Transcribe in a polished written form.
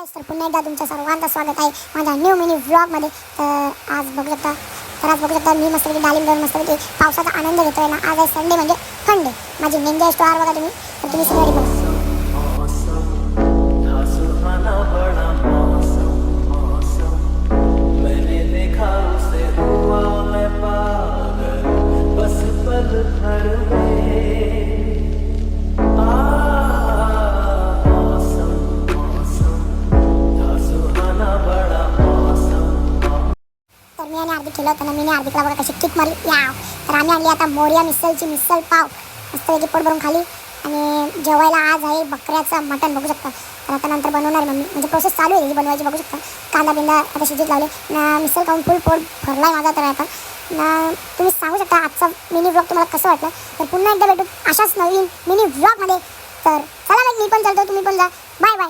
Guys, तर पुन्हा एकदा तुमच्या सर्वांचं स्वागत आहे माझ्या न्यू मिनी व्लॉगमध्ये. तर आज बघू शकता मी मस्तपैकी डाळिंब घेऊन मस्तपैकी पावसाचा आनंद घेतोय ना. आज आहे संडे म्हणजे फंडे. माझी निंजा स्टोअर बघा तुम्ही, तर तुम्ही सगळी बघा. तर मी आणि हार्दिक केलं होतं ना. मी हार्दिकला बघा कशी किक मारली याव. तर आम्ही आणली आता मोर्या मिसळची मिसळ पाव. मस्तपैकी पोट भरून खाली. आणि जेवायला आज आहे बकऱ्याचं मटण बघू शकता. तर आता नंतर बनवणार मम्मी, म्हणजे प्रोसेस चालू आहे त्याची बनवायची बघू शकता. कांदा बिंदा आता शिजत लावले ना. मिसळ खाऊन फुल पोट भरलाय माझा. तर आता ना तुम्ही सांगू शकता आजचा मिनी व्लॉग तुम्हाला कसं वाटलं. तर पुन्हा एकदा भेटू अशाच नवीन मिनी व्लॉगमध्ये. तर चला मग, मी पण चालतो, तुम्ही पण जा. Bye bye.